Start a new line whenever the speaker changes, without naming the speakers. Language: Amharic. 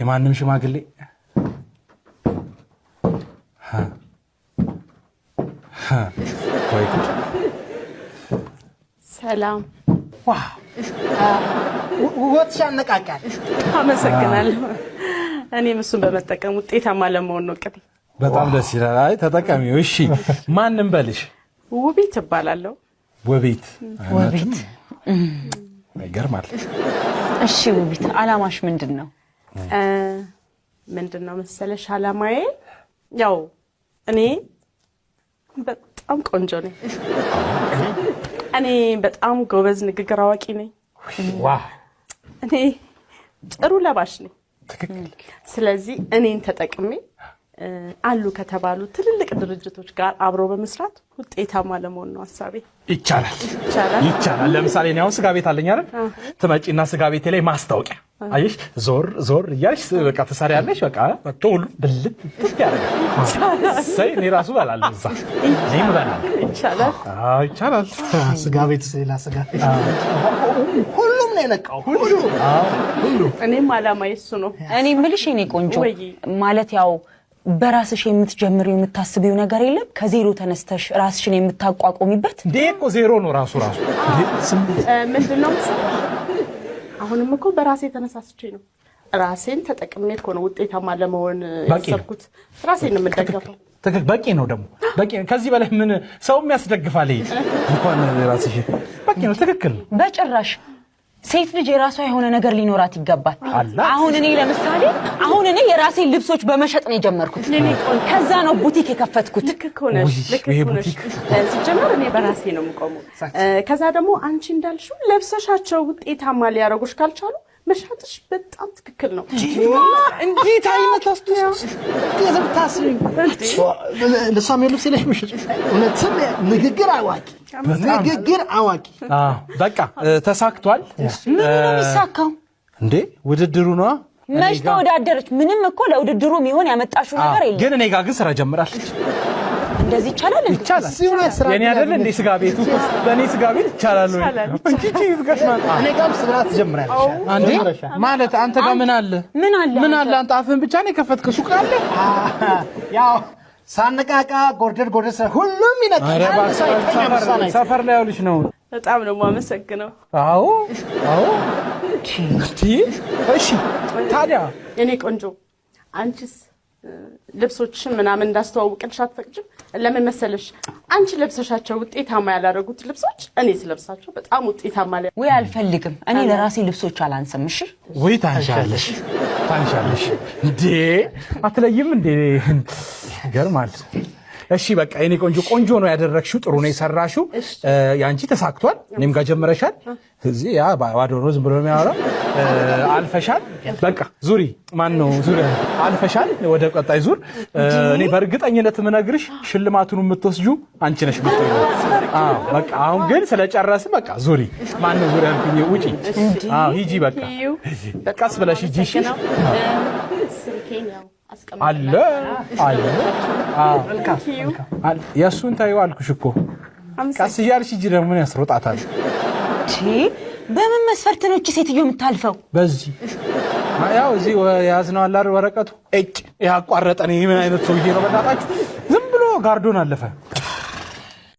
የማንም ሽማግሌ ወይ
ሰላም
ወጥ ያነቃቃል
አመሰግናለሁ እኔም እሱን በመጠቀም ውጤታማ ለመሆን ነው ቀጥ
በጣም ደስ ይላል አይ ተጠቃሚው እሺ ማንንም በልሽ
ውቢት እባላለሁ
ውቢት ይገርማል
እሺ ውቢት አላማሽ ምንድነው
ምንድነው መሰለሽ አላማዬ ያው እኔ በጣም ቆንጆ ነኝ እኔ በጣም ጎበዝ ንግግር አዋቂ ነኝ
ዋው
እኔ ጥሩ ለባሽ ነኝ
ትክክል
ስለዚህ እኔን ተጠቅሜ አሉ ከተባሉ ትልልቅ ድርጅቶች ጋር አብሮ በመስራት ውጤታማ ለመሆን ነው ሐሳቤ
ይቻላል ለምሳሌ እኔ አሁን ስጋ ቤት አለኝ አይደል ትመጪና ስጋ ቤቴ ላይ ማስታወቂያ አይሽ ዞር እያልሽ በቃ ተሳሪያለሽ በቃ ሁሉ ብልጥ ያደርጋል ሰይ እኔ ራሱ ባላለሁ እዛ እኔም ባላለሁ ይቻላል
ስጋ ቤት ስላ ስጋ ሁሉም ነው የነቃው ሁሉ
እኔም አላማዬ እሱ ነው
እኔ ምልሽ እኔ ቆንጆ ማለት ያው በራስሽ የምትጀምሪው የምታስቢው ነገር የለም ከዜሮ ተነስተሽ ራስሽን የምታቋቁሚበት
ዴኮ ዜሮ ነው ራሱ
ምንድነው አሁንም እኮ በራሴ ተነሳስቼ ነው ራሴን ተጠቅሜ እኮ ነው ውጤታማ ለመሆን ያሰብኩት ራሴን ነው የምደግፈው
በቂ ነው ደግሞ በቂ ከዚህ በላይ ምን ሰው የሚያስደግፋል እንኳን ራስሽ በቂ ነው ትክክል
በጭራሽ ሴት ልጅ የራሷ የሆነ ነገር ሊኖራት ይገባል አሁን እኔ ለምሳሌ የራሴ ልብሶች በመሸጥ ነው የጀመርኩት ከዛ ነው ቡቲክ የከፈትኩት
ልክ ሆነሽ ሲጀመር እኔ በራሴ ነው የምቆመው ከዛ ደግሞ አንቺ እንዳልሽው ለብሰሻቸው ውጤታማ ሊያረጉሽ ካልቻሉ መሻጥሽ በጣም ትክክል ነው
እንዴት አይነት አስተሳሰብ የዘብታስኝ ለሳም ልብስ ለሽ ምሽጥ እውነትም ንግግር አዋቂ
በቃ ተሳክቷል
ምን ነው የሚሳካው
እንዴ ውድድሩ ነው
መች ተወዳደረች ምንም እኮ ለውድድሩ የሚሆን ያመጣሽው ነገር የለም
ግን እኔ ጋር ግን ስራ ጀምራለች
እንደዚህ ይቻላል
የኔ አይደል እንዴ ስጋ ቤቱ በኔ ስጋ ቤት ይቻላል ወይ እንጂ ይዝጋሽማል
እኔ ጋር ስራ ትጀምራለሽ
አንዴ ማለት አንተ ጋር ምን አለ አንተ አፍን ብቻ ነው የከፈትከው ሱቅ አለ
ያው ሳነቃቃ ጎርደር ሁሉም ይነቃል
ሰፈር ላይ ያውልሽ ነው
በጣም ነው ማመሰግነው
አዎ እሺ ታዲያ
እኔ ቆንጆ አንቺስ ልብሶችን ምናምን እንዳስተዋውቅልሽ አትፈቅጂም ለምን መሰለሽ አንቺ ለብሰሻቸው ውጤታማ ያላረጉት ልብሶች እኔ ስለብሳቸው በጣም ውጤታማ
ወይ አልፈልግም እኔ ለራሴ ልብሶች አላንሰም እሺ
ወይ ታንሻለሽ እንዴ አትለይም እንዴ ገርማል እሺ በቃ እኔ ቆንጆ ነው ያደረክሽው ጥሩ ነው የሰራሽው ያንቺ ተሳክቷል እኔም ጋር ጀመረሻል እዚህ ያ ባዶ ነው ዝም ብሎ የሚያወራ አልፈሻል በቃ ዙሪ ማን ነው ዙሪ አልፈሻል ወደ ቀጣይ ዙር እኔ በእርግጠኝነት ምነግርሽ ሽልማቱን የምትወስጂው አንቺ ነሽ በቃ አሁን ግን ስለጨረስ በቃ ዙሪ ማን ነው ዙሪ አልኩኝ ውጪ ሂጂ በቃ ቀስ ብለሽ ሂጂ እሺ አለ የሱን ታየው አልኩሽ እኮ ቀስ እያልሽ ሂጂ ደግሞ ምን ያስሮጣታል
በምን መስፈርት ነው እቺ ሴትዮ የምታልፈው
በዚህ ያው እዚህ ያዝነው አላር ወረቀቱ ያቋረጠኝ ምን አይነት ሰውዬ ነው በእናታችሁ ዝም ብሎ ጋርዶን አለፈ